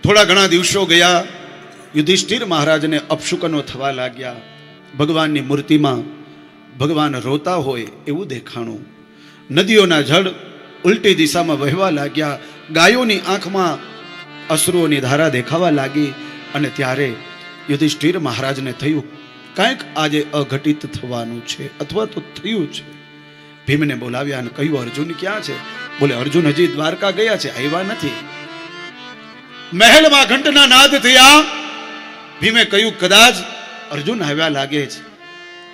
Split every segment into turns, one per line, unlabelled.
થોડા ઘણા દિવસો ગયા, યુધિષ્ઠિર મહારાજને અપશુકનો થવા લાગ્યા. ભગવાનની મૂર્તિમાં ભગવાન રોતા હોય એવું દેખાણું. નદીઓના જળ ઉલટી દિશામાં વહેવા લાગ્યા. ગાયોની આંખમાં અશ્રુઓની ધારા દેખાવા લાગી. અને ત્યારે યુધિષ્ઠિર મહારાજને થયું કંઈક આજે અઘટિત થવાનું છે, અથવા તો થયું છે. ભીમને બોલાવ્યા અને કહ્યું, અર્જુન ક્યાં છે? બોલે, અર્જુન હજી દ્વારકા ગયા છે, આવ્યા નથી. મહેલમાં ઘંટના નાદ થયા. ભીમે કહ્યું, કદાચ અર્જુન આવ્યા લાગે છે.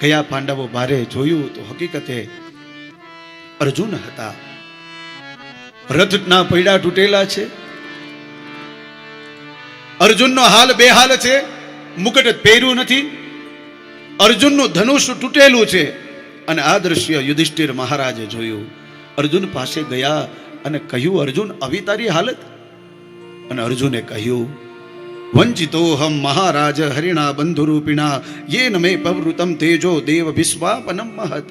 ગયા પાંડવો બારે જોયું તો હકીકતે અર્જુન હતા. રથના પૈડા તૂટેલા છે. અર્જુનનો હાલ બેહાલ છે. મુકટ પહેર્યું નથી. અર્જુનનું ધનુષ તૂટેલું છે. અને આ દ્રશ્ય યુધિષ્ઠિર મહારાજે જોયું. અર્જુન પાસે ગયા અને કહ્યું, અર્જુન આવી તારી હાલત? અને અર્જુને કહ્યું, વંચિતોહમ મહારાજ હરિણા બંધુરૂપિણા યેન મે પવૃતમ તેજો દેવ વિશ્વાપનમ મહત.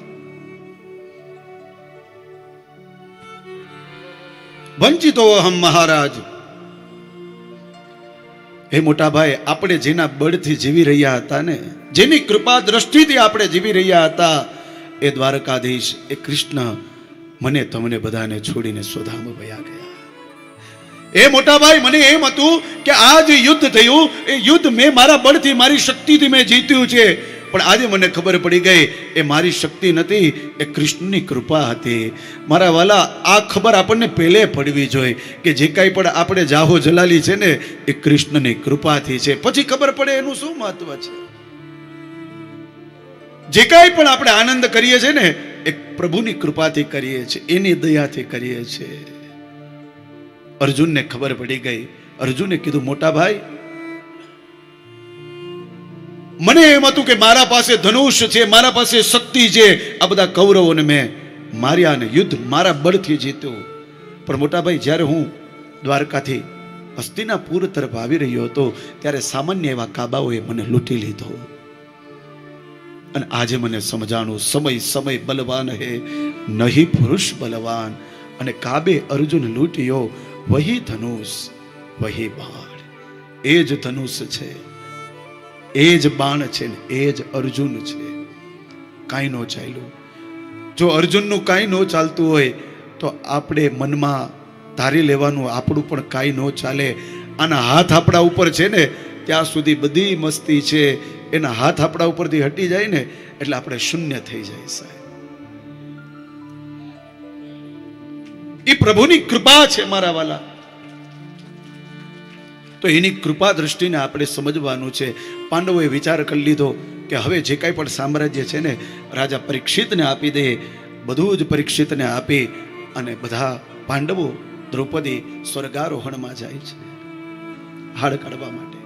વંચિતોહમ મહારાજ. હે મોટા ભાઈ, આપણે જેના બળથી જીવી રહ્યા હતા ને, જેની કૃપા દ્રષ્ટિથી આપણે જીવી રહ્યા હતા, એ દ્વારકાધીશ, એ કૃષ્ણ મને તમને બધાને છોડીને સ્વધામ વયા ગયા. એ મોટા ભાઈ, મને એમ હતું કે આ જે યુદ્ધ થયું એ યુદ્ધ મેં મારા બળથી, મારી શક્તિથી મેં જીત્યું છે. પણ આજે મને ખબર પડી ગઈ એ મારી શક્તિ નથી, એ કૃષ્ણની કૃપા હતી. મારા વાલા, આ ખબર આપણને પહેલે પડવી જોઈએ કે જે કાંઈ પણ આપણે જાહો જલાલી છે ને, એ કૃષ્ણની કૃપાથી છે. પછી ખબર પડે એનું શું મહત્વ છે. જે કાંઈ પણ આપણે આનંદ કરીએ છીએ ને, એ પ્રભુની કૃપાથી કરીએ છીએ, એની દયાથી કરીએ છીએ. અર્જુનને ખબર પડી ગઈ. અર્જુને કીધું, મોટા ભાઈ, મને એમ હતું કે મારા પાસે ધનુષ છે, મારા પાસે શક્તિ છે, આ બધા કૌરવોને મેં માર્યા અને યુદ્ધ મારા બળથી જીત્યો. પણ મોટા ભાઈ, જ્યારે હું દ્વારકાથી હસ્તિનાપુર તરફ આવી રહ્યો હતો, ત્યારે સામાન્ય એવા કાબાઓએ મને લૂંટી લીધો. અને આજે મને સમજાણું, સમય સમય બલવાન હે, નહીં પુરુષ બલવાન. અને કાબે અર્જુન લૂંટ્યો, વહી ધનુષ વહી બાણ. એ જ ધનુષ છે, એ જ બાણ છે, ને એ જ અર્જુન છે. કાંઈ ન ચાલ્યું. જો અર્જુનનું કાંઈ ન ચાલતું હોય તો આપણે મનમાં ધારી લેવાનું, આપણું પણ કાંઈ ન ચાલે. આના હાથ આપણા ઉપર છે ને ત્યાં સુધી બધી મસ્તી છે. એના હાથ આપણા ઉપરથી હટી જાય ને એટલે આપણે શૂન્ય થઈ જાય સાહેબ. એ પ્રભુની કૃપા છે મારા વાલા. તો એની કૃપા દ્રષ્ટિને આપણે સમજવાનું છે. પાંડવોએ વિચાર કરી લીધો કે હવે જે કાંઈ પણ સામ્રાજ્ય છે ને, રાજા પરીક્ષિતને આપી દે. બધું જ પરીક્ષિતને આપી અને બધા પાંડવો, દ્રૌપદી સ્વર્ગારોહણમાં જાય છે હાડ કાઢવા માટે.